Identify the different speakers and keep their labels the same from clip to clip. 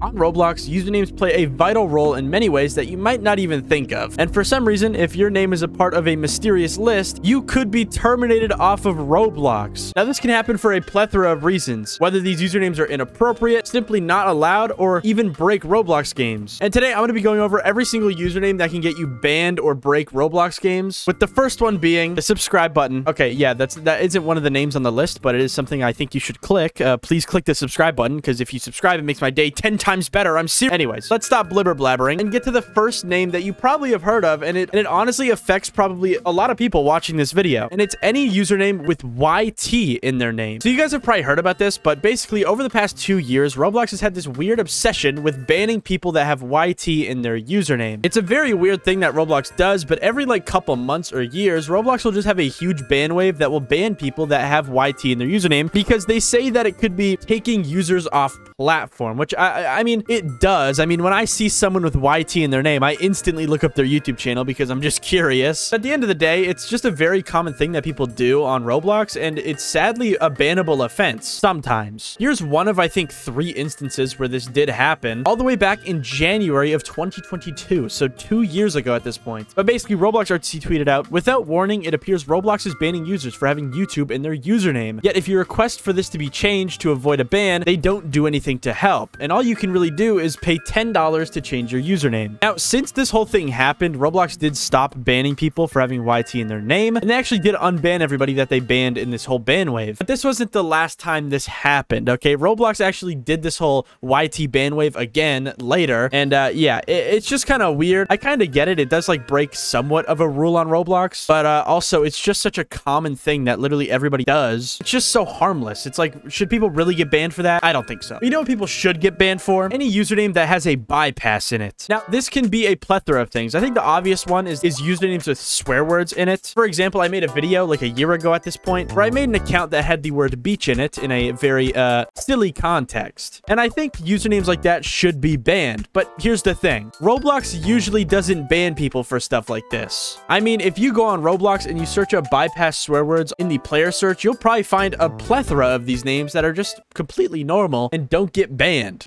Speaker 1: On Roblox, usernames play a vital role in many ways that you might not even think of. And for some reason, if your name is a part of a mysterious list, you could be terminated off of Roblox. Now, this can happen for a plethora of reasons, whether these usernames are inappropriate, simply not allowed, or even break Roblox games. And today, I'm going to be going over every single username that can get you banned or break Roblox games, with the first one being the subscribe button. Okay, yeah, that isn't one of the names on the list, but it is something I think you should click. Please click the subscribe button, because if you subscribe, it makes my day 10 times better. I'm serious. Anyways, let's stop blibber blabbering and get to the first name that you probably have heard of, and it honestly affects probably a lot of people watching this video, and it's any username with YT in their name. So you guys have probably heard about this, but basically over the past 2 years, Roblox has had this weird obsession with banning people that have YT in their username. It's a very weird thing that Roblox does, but every like couple months or years, Roblox will just have a huge ban wave that will ban people that have YT in their username because they say that it could be taking users off platform, which I mean, it does. I mean, when I see someone with YT in their name, I instantly look up their YouTube channel because I'm just curious. At the end of the day, it's just a very common thing that people do on Roblox, and it's sadly a bannable offense sometimes. Here's one of, I think, 3 instances where this did happen, all the way back in January of 2022, so 2 years ago at this point. But basically, Roblox RTC tweeted out, "Without warning, it appears Roblox is banning users for having YouTube in their username. Yet if you request for this to be changed to avoid a ban, they don't do anything to help, and all you can really do is pay $10 to change your username." Now, since this whole thing happened, Roblox did stop banning people for having YT in their name, and they actually did unban everybody that they banned in this whole ban wave. But this wasn't the last time this happened, okay? Roblox actually did this whole YT ban wave again later, and yeah, it's just kind of weird. I kind of get it. It does like break somewhat of a rule on Roblox, but also it's just such a common thing that literally everybody does. It's just so harmless. It's like, should people really get banned for that? I don't think so. You know what people should get banned for? Any username that has a bypass in it. Now, this can be a plethora of things. I think the obvious one is usernames with swear words in it. For example, I made a video like a year ago at this point where I made an account that had the word beach in it in a very silly context. And I think usernames like that should be banned. But here's the thing. Roblox usually doesn't ban people for stuff like this. I mean, if you go on Roblox and you search up bypass swear words in the player search, you'll probably find a plethora of these names that are just completely normal and don't get banned.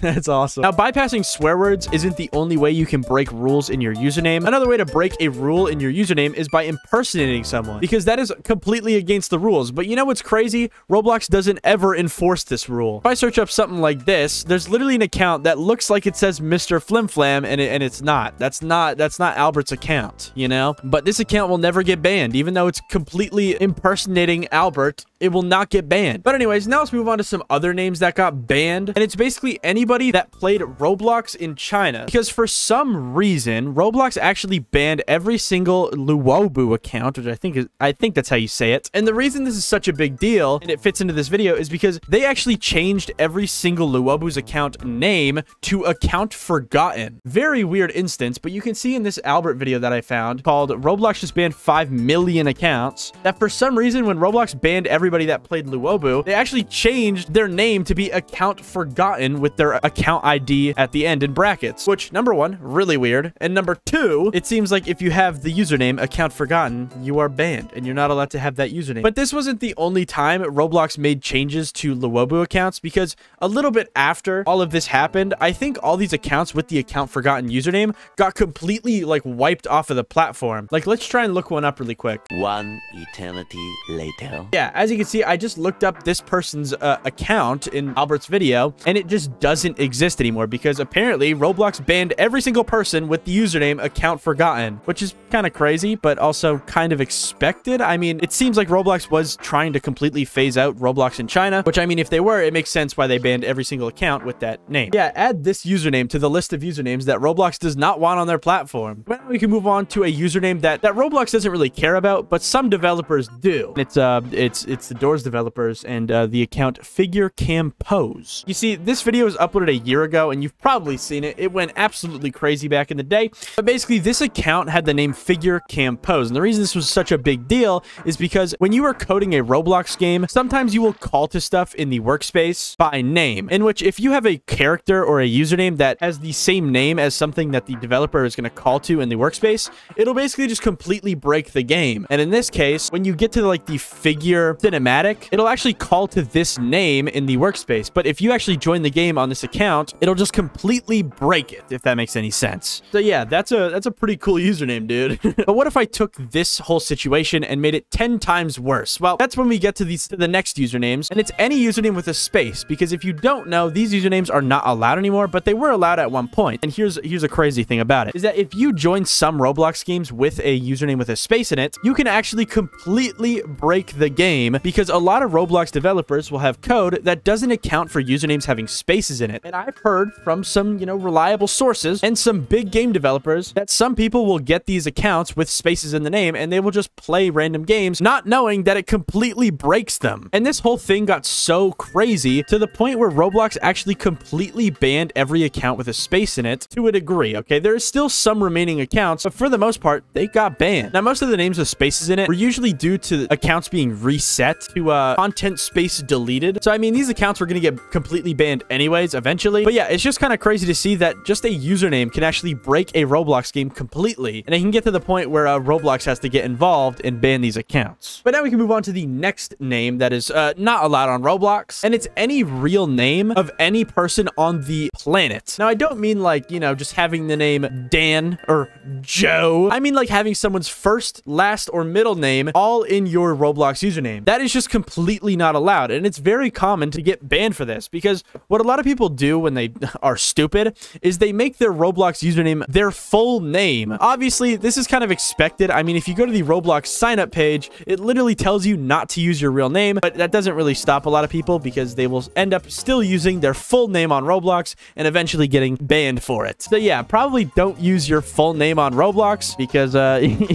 Speaker 1: That's awesome. Now, bypassing swear words isn't the only way you can break rules in your username. Another way to break a rule in your username is by impersonating someone, because that is completely against the rules. But you know what's crazy? Roblox doesn't ever enforce this rule. If I search up something like this, there's literally an account that looks like it says Mr. Flimflam, and it's not. That's not Albert's account, you know? But this account will never get banned, even though it's completely impersonating Albert. It will not get banned. But anyways, now let's move on to some other names that got banned. And it's basically anybody that played Roblox in China. Because for some reason, Roblox actually banned every single Luobu account, which I think that's how you say it. And the reason this is such a big deal, and it fits into this video, is because they actually changed every single Luobu's account name to account forgotten. Very weird instance, but you can see in this Albert video that I found called Roblox just banned 5 million accounts, that for some reason when Roblox banned everybody that played Luobu, they actually changed their name to be account forgotten with their account ID at the end in brackets, which, number one, really weird, and number two, it seems like if you have the username account forgotten, you are banned and you're not allowed to have that username. But this wasn't the only time Roblox made changes to Luobu accounts, because a little bit after all of this happened, I think all these accounts with the account forgotten username got completely like wiped off of the platform. Like, let's try and look one up really quick.
Speaker 2: One eternity later.
Speaker 1: Yeah, as you can see, I just looked up this person's account in Albert's video, and it just doesn't exist anymore because apparently Roblox banned every single person with the username account forgotten, which is kind of crazy, but also kind of expected. I mean, it seems like Roblox was trying to completely phase out Roblox in China, which, I mean, if they were, it makes sense why they banned every single account with that name. Yeah, add this username to the list of usernames that Roblox does not want on their platform. Well, we can move on to a username that Roblox doesn't really care about, but some developers do. It's the Doors developers and the account Figure Cam Pose. You see, this video was uploaded a year ago, and you've probably seen it. It went absolutely crazy back in the day. But basically, this account had the name Figure Cam Pose, and the reason this was such a big deal is because when you are coding a Roblox game, sometimes you will call to stuff in the workspace by name, in which if you have a character or a username that has the same name as something that the developer is going to call to in the workspace, it'll basically just completely break the game. And in this case, when you get to like the figure cinematic, it'll actually call to this name in the workspace. But if you actually join join the game on this account, it'll just completely break it, if that makes any sense. So yeah, that's a pretty cool username, dude. But what if I took this whole situation and made it 10 times worse? Well, that's when we get to the next usernames, and it's any username with a space, because if you don't know, these usernames are not allowed anymore, but they were allowed at one point. And here's a crazy thing about it, is that if you join some Roblox games with a username with a space in it, you can actually completely break the game, because a lot of Roblox developers will have code that doesn't account for usernames having spaces in it. And I've heard from some, reliable sources and some big game developers that some people will get these accounts with spaces in the name, and they will just play random games, not knowing that it completely breaks them. And this whole thing got so crazy to the point where Roblox actually completely banned every account with a space in it to a degree, okay? There is still some remaining accounts, but for the most part, they got banned. Now, most of the names with spaces in it were usually due to accounts being reset to content space deleted. So, I mean, these accounts were going to get completely banned anyways, eventually. But yeah, it's just kind of crazy to see that just a username can actually break a Roblox game completely. And it can get to the point where Roblox has to get involved and ban these accounts. But now we can move on to the next name that is not allowed on Roblox. And it's any real name of any person on the planet. Now, I don't mean like, just having the name Dan or Joe. I mean like having someone's first, last, or middle name all in your Roblox username. That is just completely not allowed. And it's very common to get banned for this, because what a lot of people do when they are stupid is they make their Roblox username their full name. Obviously, this is kind of expected. I mean, if you go to the Roblox sign-up page, it literally tells you not to use your real name, but that doesn't really stop a lot of people, because they will end up still using their full name on Roblox and eventually getting banned for it. So yeah, probably don't use your full name on Roblox, because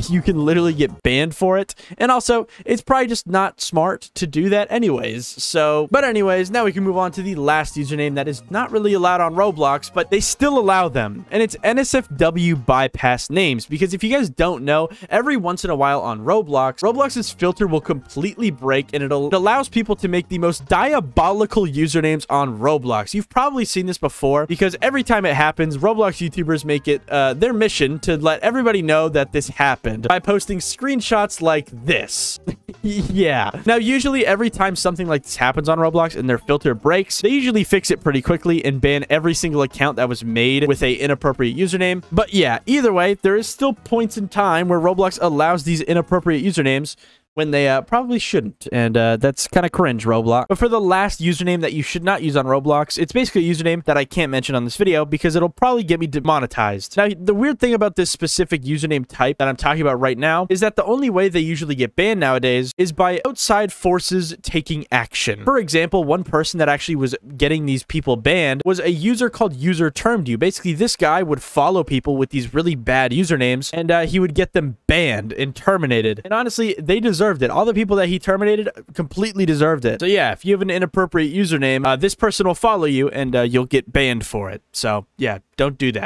Speaker 1: you can literally get banned for it. And also, it's probably just not smart to do that anyways. So, but anyways, now we can move on to the last username that is not really allowed on Roblox, but they still allow them. And it's NSFW bypass names, because if you guys don't know, every once in a while on Roblox's filter will completely break, and it allows people to make the most diabolical usernames on Roblox. You've probably seen this before, because every time it happens, Roblox YouTubers make it their mission to let everybody know that this happened by posting screenshots like this. Yeah. Now, usually every time something like this happens on Roblox and their filter breaks, they usually fix it pretty quickly and ban every single account that was made with a inappropriate username. But yeah, either way, there is still points in time where Roblox allows these inappropriate usernames when they probably shouldn't, and that's kind of cringe, Roblox. But for the last username that you should not use on Roblox, it's basically a username that I can't mention on this video because it'll probably get me demonetized. Now, the weird thing about this specific username type that I'm talking about right now is that the only way they usually get banned nowadays is by outside forces taking action. For example, one person that actually was getting these people banned was a user called User Termed You. Basically, this guy would follow people with these really bad usernames, and he would get them banned and terminated. And honestly, they deserved it. All the people that he terminated completely deserved it. So yeah, if you have an inappropriate username, this person will follow you, and you'll get banned for it. So yeah, don't do that.